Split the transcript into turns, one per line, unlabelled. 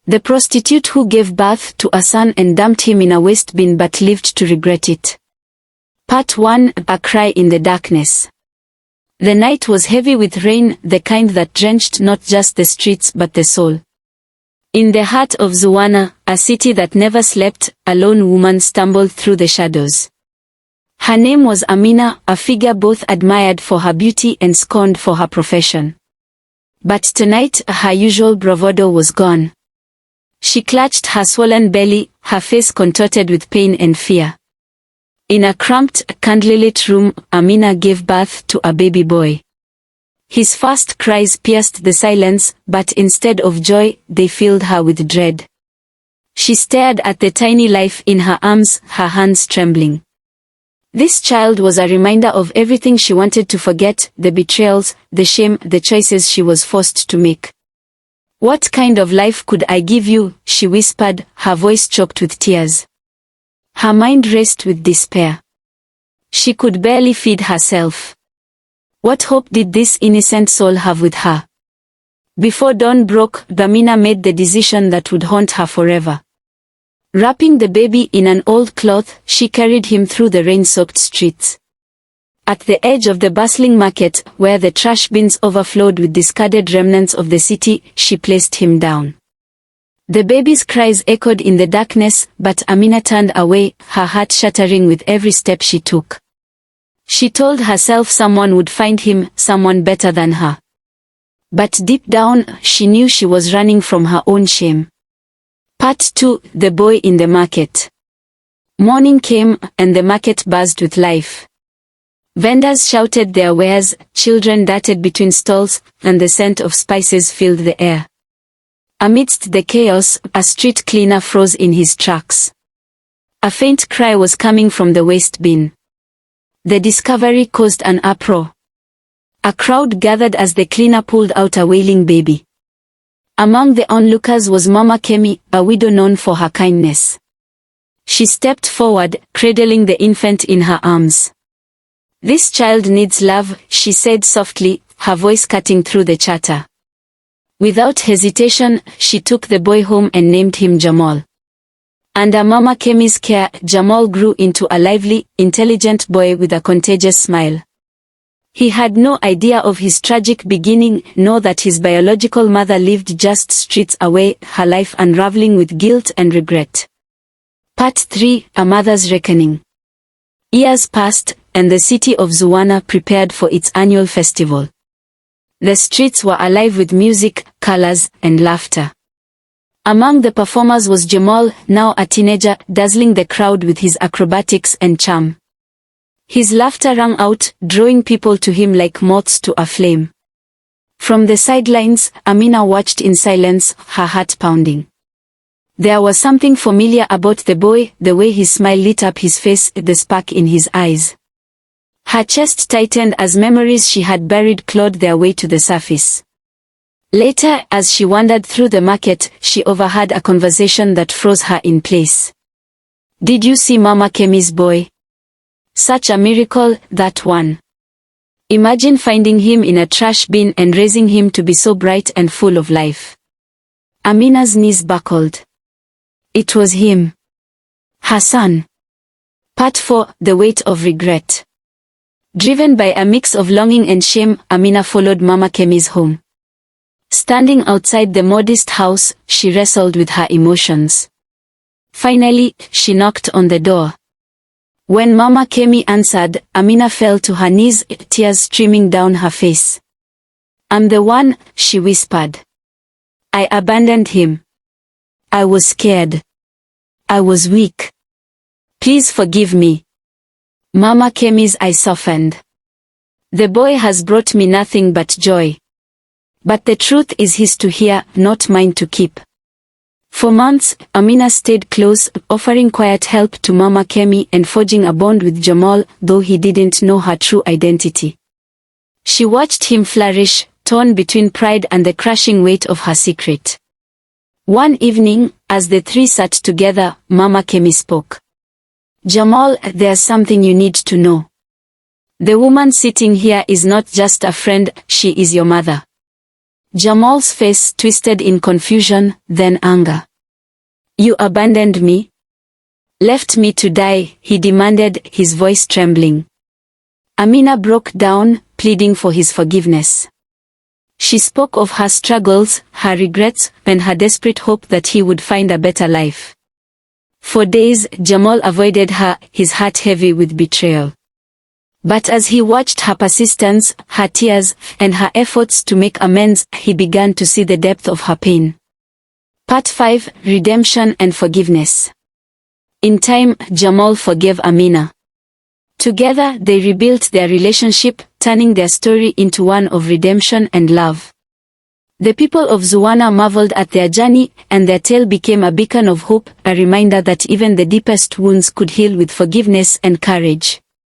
The prostitute who gave birth to a son and dumped him in a waste bin but lived to regret it. Part 1: A Cry in the Darkness. The night was heavy with rain, the kind that drenched not just the streets but the soul. In the heart of Zuwana, a city that never slept, a lone woman stumbled through the shadows. Her name was Amina, a figure both admired for her beauty and scorned for her profession. But tonight, her usual bravado was gone. She clutched her swollen belly, her face contorted with pain and fear. In a cramped, candlelit room, Amina gave birth to a baby boy. His first cries pierced the silence, but instead of joy, they filled her with dread. She stared at the tiny life in her arms, her hands trembling. This child was a reminder of everything she wanted to forget, the betrayals, the shame, the choices she was forced to make. "What kind of life could I give you?" she whispered, her voice choked with tears. Her mind raced with despair. She could barely feed herself. What hope did this innocent soul have with her? Before dawn broke, Amina made the decision that would haunt her forever. Wrapping the baby in an old cloth, she carried him through the rain-soaked streets. At the edge of the bustling market, where the trash bins overflowed with discarded remnants of the city, she placed him down. The baby's cries echoed in the darkness, but Amina turned away, her heart shattering with every step she took. She told herself someone would find him, someone better than her. But deep down, she knew she was running from her own shame. Part 2: The Boy in the Market. Morning came, and the market buzzed with life. Vendors shouted their wares, children darted between stalls, and the scent of spices filled the air. Amidst the chaos, a street cleaner froze in his tracks. A faint cry was coming from the waste bin. The discovery caused an uproar. A crowd gathered as the cleaner pulled out a wailing baby. Among the onlookers was Mama Kemi, a widow known for her kindness. She stepped forward, cradling the infant in her arms. "This child needs love," she said softly, her voice cutting through the chatter. Without hesitation, she took the boy home and named him Jamal. Under Mama Kemi's care, Jamal grew into a lively, intelligent boy with a contagious smile. He had no idea of his tragic beginning, nor that his biological mother lived just streets away, her life unraveling with guilt and regret. Part 3: A Mother's Reckoning. Years passed, and the city of Zuwana prepared for its annual festival. The streets were alive with music, colors, and laughter. Among the performers was Jamal, now a teenager, dazzling the crowd with his acrobatics and charm. His laughter rang out, drawing people to him like moths to a flame. From the sidelines, Amina watched in silence, her heart pounding. There was something familiar about the boy, the way his smile lit up his face, the spark in his eyes. Her chest tightened as memories she had buried clawed their way to the surface. Later, as she wandered through the market, she overheard a conversation that froze her in place. "Did you see Mama Kemi's boy? Such a miracle, that one. Imagine finding him in a trash bin and raising him to be so bright and full of life." Amina's knees buckled. It was him. Her son. Part 4: The Weight of Regret. Driven by a mix of longing and shame, Amina followed Mama Kemi's home. Standing outside the modest house, she wrestled with her emotions. Finally, she knocked on the door. When Mama Kemi answered, Amina fell to her knees, tears streaming down her face. "I'm the one," she whispered. "I abandoned him. I was scared. I was weak. Please forgive me." Mama Kemi's eyes softened. "The boy has brought me nothing but joy. But the truth is his to hear, not mine to keep." For months, Amina stayed close, offering quiet help to Mama Kemi and forging a bond with Jamal, though he didn't know her true identity. She watched him flourish, torn between pride and the crushing weight of her secret. One evening, as the three sat together, Mama Kemi spoke. "Jamal, there's something you need to know. The woman sitting here is not just a friend, she is your mother. Jamal's face twisted in confusion, then anger. You abandoned me? Left me to die, he demanded, his voice trembling. Amina broke down, pleading for his forgiveness. She spoke of her struggles, her regrets, and her desperate hope that he would find a better life. For days, Jamal avoided her, his heart heavy with betrayal. But as he watched her persistence, her tears, and her efforts to make amends, he began to see the depth of her pain. Part 5: Redemption and Forgiveness. In time, Jamal forgave Amina. Together, they rebuilt their relationship, turning their story into one of redemption and love. The people of Zuwana marveled at their journey, and their tale became a beacon of hope, a reminder that even the deepest wounds could heal with forgiveness and courage.